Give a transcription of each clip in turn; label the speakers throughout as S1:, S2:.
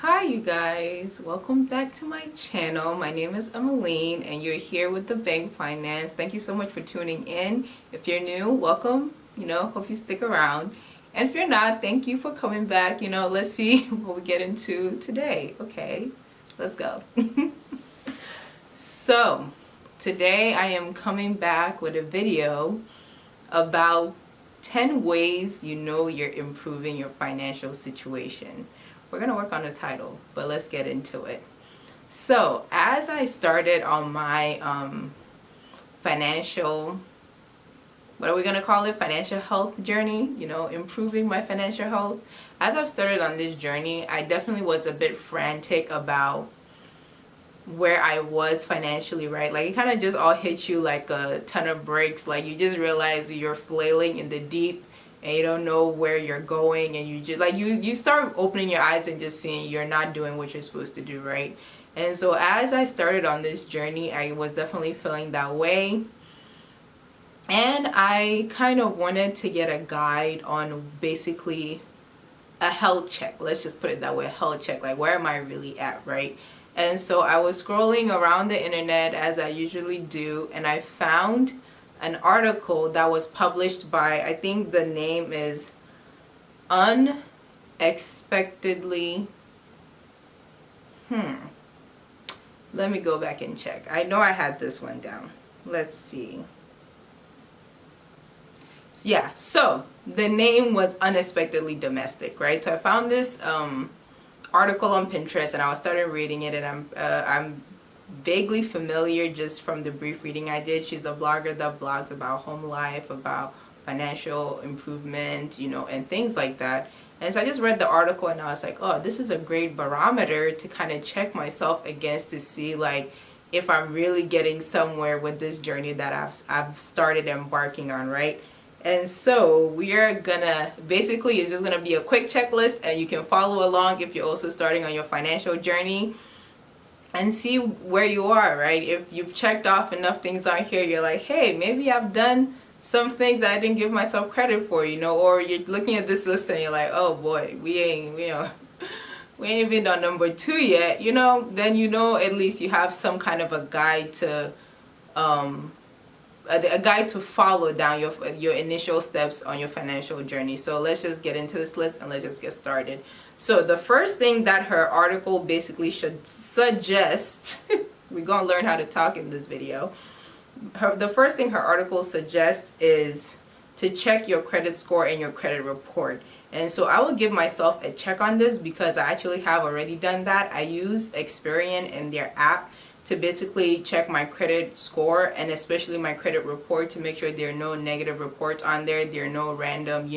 S1: Hi you guys, welcome back to my channel. My name is Emmeline and you're here with the BENG Finance. Thank you so much for tuning in. If you're new, welcome. Hope you stick around. And if you're not, thank you for coming back. Let's see what we get into today. Okay, let's go. So, today I am coming back with a video about 10 ways you know you're improving your financial situation. We're going to work on the title, but let's get into it. So, as I started on my financial, what are we going to call it? Financial health journey, improving my financial health. As I've started on this journey, I definitely was a bit frantic about where I was financially, right? Like it kind of just all hits you like a ton of bricks. Like you just realize you're flailing in the deep and you don't know where you're going, and you just like you start opening your eyes and just seeing you're not doing what you're supposed to do, right? And so as I started on this journey, I was definitely feeling that way. And I kind of wanted to get a guide on basically a health check. Let's just put it that way, a health check. Like where am I really at, right? And so I was scrolling around the internet as I usually do, and I found an article that was published by, I think the name is Unexpectedly. Let me go back and check. I know I had this one down. Let's see. Yeah, so the name was Unexpectedly Domestic, right? So I found this article on Pinterest and I started reading it, and I'm vaguely familiar just from the brief reading I did. She's a blogger that blogs about home life, about financial improvement, and things like that. And so I just read the article and I was like, oh, this is a great barometer to kind of check myself against to see like if I'm really getting somewhere with this journey that I've started embarking on, right? And so we are gonna, basically it's just gonna be a quick checklist, and you can follow along if you're also starting on your financial journey and see where you are, right? If you've checked off enough things on here, you're like, hey, maybe I've done some things that I didn't give myself credit for, or you're looking at this list and you're like, oh boy, we ain't even on number 2 yet, then at least you have some kind of a guide to a guide to follow down your initial steps on your financial journey. So let's just get into this list and let's just get started. So the first thing that her article basically should suggest, we're going to learn how to talk in this video. The first thing her article suggests is to check your credit score and your credit report. And so I will give myself a check on this because I actually have already done that. I use Experian and their app to basically check my credit score and especially my credit report to make sure there are no negative reports on there. There are no random,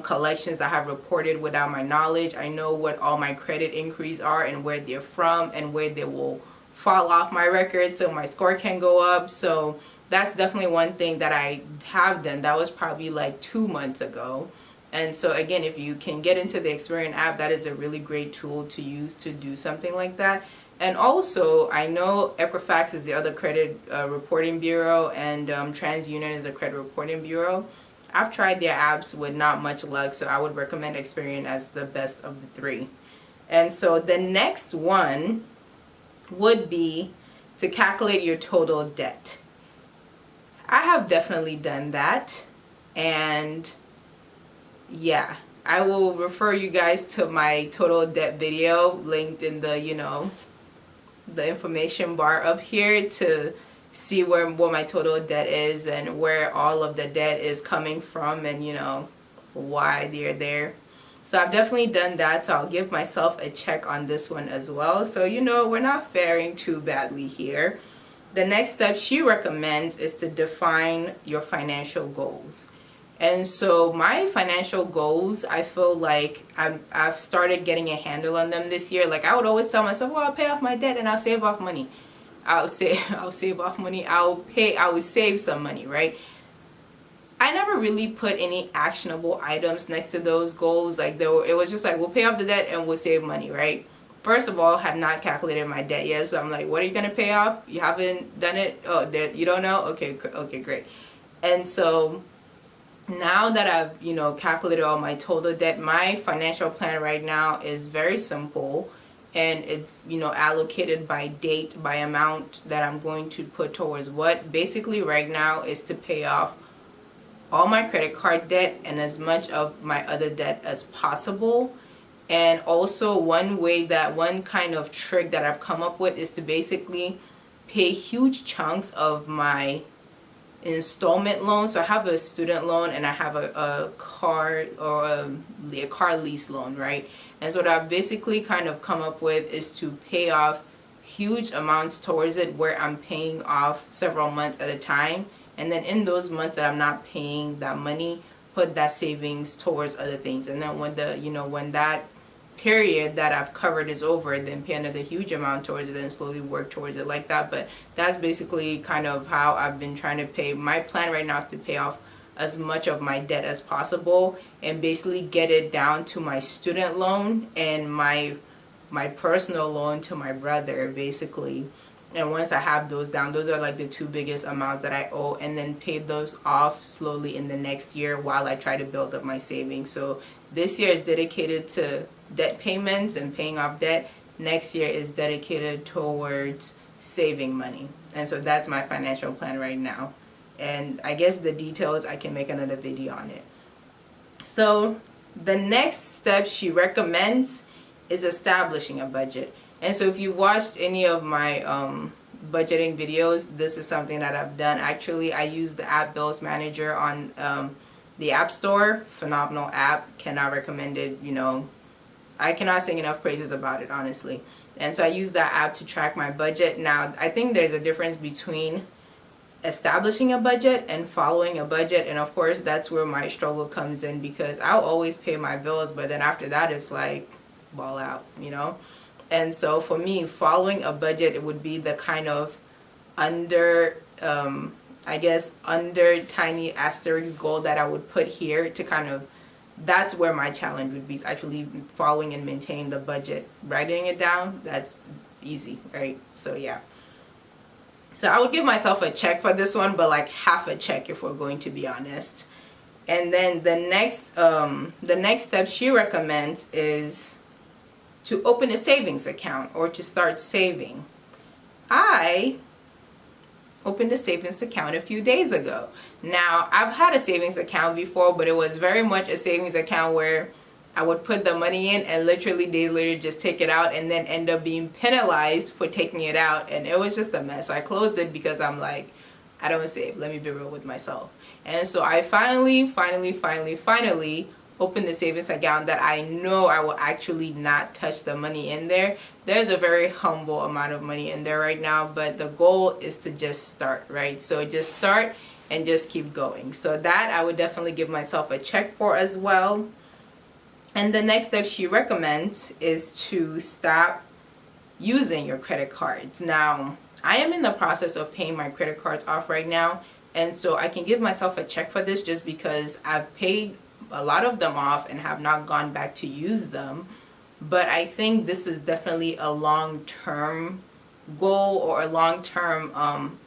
S1: collections that have reported without my knowledge. I know what all my credit inquiries are and where they're from and where they will fall off my record so my score can go up. So that's definitely one thing that I have done. That was probably like 2 months ago. And so again, if you can get into the Experian app, that is a really great tool to use to do something like that. And also, I know Equifax is the other credit reporting bureau, and TransUnion is a credit reporting bureau. I've tried their apps with not much luck, so I would recommend Experian as the best of the 3. And so the next one would be to calculate your total debt. I have definitely done that, and yeah, I will refer you guys to my total debt video linked in the the information bar up here to see what my total debt is and where all of the debt is coming from and why they're there. So I've definitely done that, so I'll give myself a check on this one as well. So we're not faring too badly here. The next step she recommends is to define your financial goals. And so my financial goals, I feel like I've started getting a handle on them this year. Like I would always tell myself, well, I'll pay off my debt and I'll save off money. I'll save off money. I would save some money, right? I never really put any actionable items next to those goals. Like it was just like, we'll pay off the debt and we'll save money, right? First of all, have not calculated my debt yet. So I'm like, what are you going to pay off? You haven't done it? Oh, you don't know? Okay, great. And so now that I've, you know, calculated all my total debt, my financial plan right now is very simple, and it's, you know, allocated by date, by amount that I'm going to put towards what. Basically right now is to pay off all my credit card debt and as much of my other debt as possible. And also one kind of trick that I've come up with is to basically pay huge chunks of my installment loan. So I have a student loan and I have a car, or a car lease loan, right? And so what I've basically kind of come up with is to pay off huge amounts towards it, where I'm paying off several months at a time, and then in those months that I'm not paying that money, put that savings towards other things. And then when the, you know, when that period that I've covered is over, then pay another huge amount towards it and slowly work towards it like that. But that's basically kind of how I've been trying to pay. My plan right now is to pay off as much of my debt as possible and basically get it down to my student loan and my personal loan to my brother, basically. And once I have those down, those are like the two biggest amounts that I owe, and then pay those off slowly in the next year while I try to build up my savings. So this year is dedicated to debt payments and paying off debt. Next year is dedicated towards saving money. And so that's my financial plan right now. And I guess the details, I can make another video on it. So the next step she recommends is establishing a budget. And so if you've watched any of my budgeting videos, this is something that I've done. Actually, I use the app Bills Manager on the App Store. Phenomenal app. Cannot recommend it. You know, I cannot sing enough praises about it, honestly. And so I use that app to track my budget. Now, I think there's a difference between establishing a budget and following a budget. And of course, that's where my struggle comes in, because I'll always pay my bills, but then after that, it's like ball out, you know? And so for me, following a budget, it would be the kind of under tiny asterisk goal that I would put here to kind of, that's where my challenge would be, is actually following and maintaining the budget. Writing it down, that's easy, right? So yeah. So I would give myself a check for this one, but like half a check if we're going to be honest. And then the next step she recommends is to open a savings account or to start saving. I opened a savings account a few days ago. Now, I've had a savings account before, but it was very much a savings account where I would put the money in and literally days later just take it out and then end up being penalized for taking it out, and it was just a mess. So I closed it because I'm like, I don't save. Let me be real with myself. And so I finally open the savings account that I know I will actually not touch the money in there. There's a very humble amount of money in there right now, but the goal is to just start, right? So just start and just keep going. So that I would definitely give myself a check for as well. And the next step she recommends is to stop using your credit cards. Now, I am in the process of paying my credit cards off right now, and so I can give myself a check for this just because I've paid a lot of them off and have not gone back to use them. But I think this is definitely a long-term goal or a long-term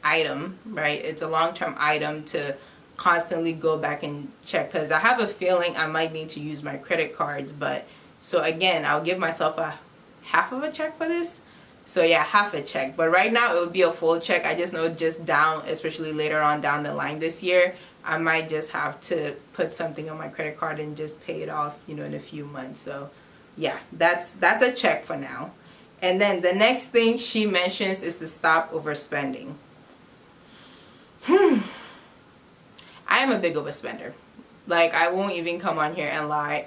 S1: item, right? It's a long-term item to constantly go back and check, because I have a feeling I might need to use my credit cards. But so again, I'll give myself a half of a check for this. So yeah, half a check. But right now it would be a full check. I just know just down, especially later on down the line this year, I might just have to put something on my credit card and just pay it off, you know, in a few months. So yeah, that's a check for now. And then the next thing she mentions is to stop overspending. I am a big overspender. Like, I won't even come on here and lie.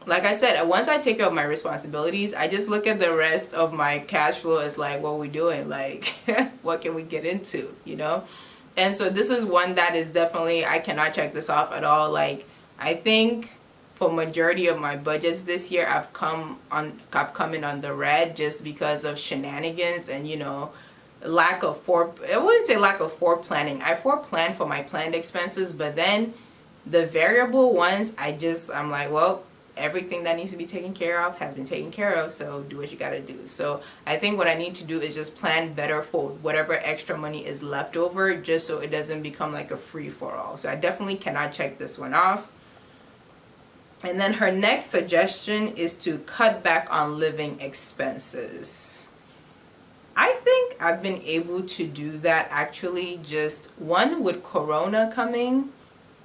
S1: Like I said, once I take care of my responsibilities, I just look at the rest of my cash flow as like, what are we doing? Like, what can we get into, you know? And so this is one that is definitely, I cannot check this off at all. Like, I think for majority of my budgets this year, I've come in on the red just because of shenanigans and, you know, lack of I wouldn't say lack of foreplanning. I foreplan for my planned expenses, but then the variable ones, I'm like, well, everything that needs to be taken care of has been taken care of, so do what you gotta do. So I think what I need to do is just plan better for whatever extra money is left over, just so it doesn't become like a free-for-all. So I definitely cannot check this one off. And then her next suggestion is to cut back on living expenses. I think I've been able to do that actually. Just one, with Corona coming,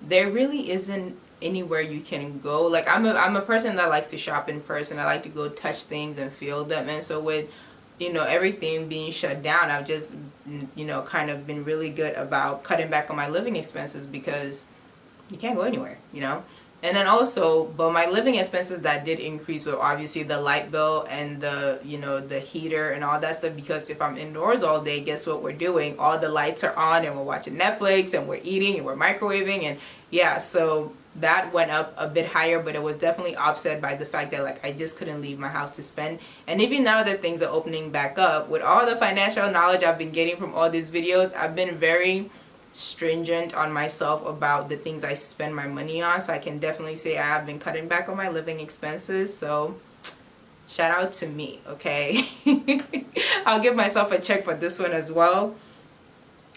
S1: there really isn't anywhere you can go. Like I'm a person that likes to shop in person. I like to go touch things and feel them. And so with, you know, everything being shut down, I've just, you know, kind of been really good about cutting back on my living expenses, because you can't go anywhere, you know. And then also, but my living expenses that did increase with obviously the light bill and the, you know, the heater and all that stuff, because if I'm indoors all day, guess what we're doing? All the lights are on and we're watching Netflix and we're eating and we're microwaving, and yeah, so that went up a bit higher, but it was definitely offset by the fact that like I just couldn't leave my house to spend. And even now that things are opening back up, with all the financial knowledge I've been getting from all these videos, I've been very stringent on myself about the things I spend my money on. So I can definitely say I have been cutting back on my living expenses. So shout out to me, okay? I'll give myself a check for this one as well.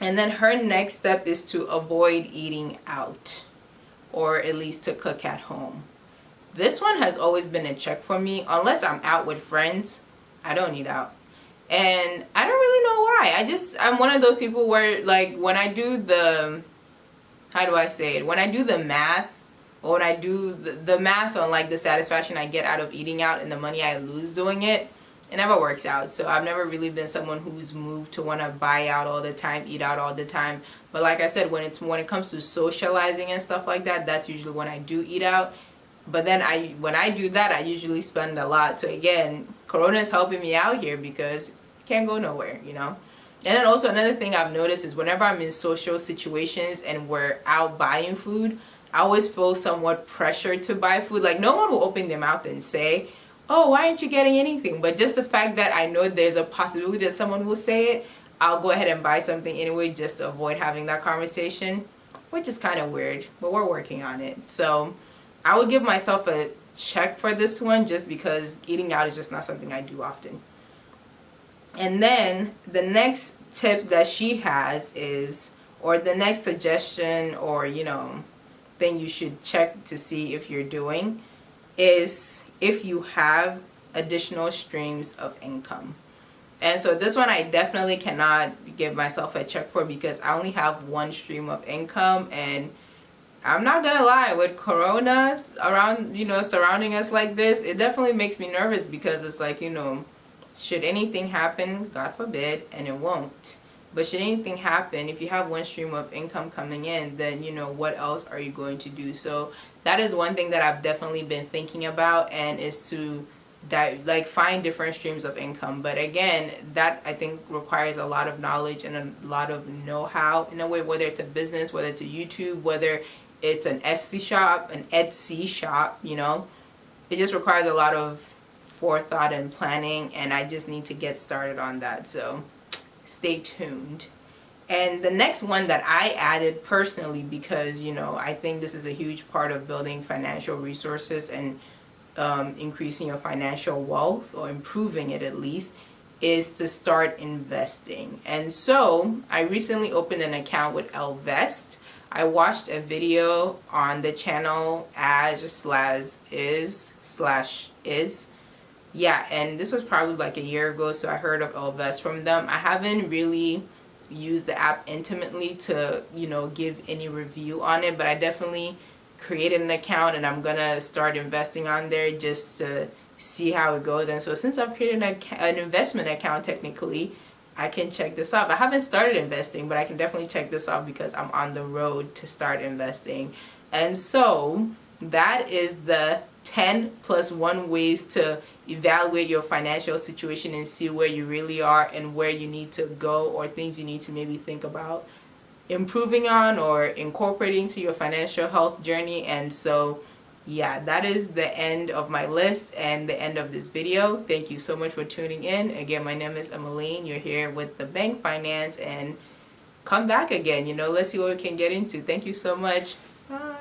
S1: And then her next step is to avoid eating out, or at least to cook at home. This one has always been a check for me. Unless I'm out with friends, I don't eat out. And I don't really know why. I'm one of those people where, like, when I do the, how do I say it? When I do the math, or when I do the math on like the satisfaction I get out of eating out and the money I lose doing it, it never works out. So I've never really been someone who's moved to want to buy out all the time, eat out all the time. But like I said, when it comes to socializing and stuff like that, that's usually when I do eat out. But then when I do that, I usually spend a lot. So again, Corona is helping me out here, because I can't go nowhere, you know. And then also another thing I've noticed is whenever I'm in social situations and we're out buying food, I always feel somewhat pressured to buy food. Like no one will open their mouth and say, oh, why aren't you getting anything? But just the fact that I know there's a possibility that someone will say it, I'll go ahead and buy something anyway, just to avoid having that conversation, which is kind of weird, but we're working on it. So I would give myself a check for this one, just because eating out is just not something I do often. And then the next tip that she has is, or the next suggestion, or, you know, thing you should check to see if you're doing, is if you have additional streams of income. And so this one I definitely cannot give myself a check for, because I only have one stream of income. And I'm not gonna lie, with Coronas around, you know, surrounding us like this, it definitely makes me nervous, because it's like, you know, should anything happen, God forbid, and it won't, but should anything happen, if you have one stream of income coming in, then, you know, what else are you going to do? So that is one thing that I've definitely been thinking about, and is to like find different streams of income. But again, that I think requires a lot of knowledge and a lot of know-how in a way, whether it's a business, whether it's a YouTube, whether it's an Etsy shop, you know, it just requires a lot of forethought and planning, and I just need to get started on that. So stay tuned. And the next one that I added personally, because, you know, I think this is a huge part of building financial resources and increasing your financial wealth, or improving it at least, is to start investing. And so I recently opened an account with Elvest. I watched a video on the channel as/is. Yeah, and this was probably like a year ago, so I heard of Elvest from them. I haven't really used the app intimately to, you know, give any review on it, but I definitely created an account, and I'm gonna start investing on there just to see how it goes. And so since I've created an investment account, technically I can check this off. I haven't started investing, but I can definitely check this off because I'm on the road to start investing. And so that is the 10 plus 1 ways to evaluate your financial situation and see where you really are and where you need to go, or things you need to maybe think about improving on or incorporating to your financial health journey. And so yeah, that is the end of my list and the end of this video. Thank you so much for tuning in. Again, my name is Emmeline. You're here with the BENG Finance, and come back again. You know, let's see what we can get into. Thank you so much. Bye.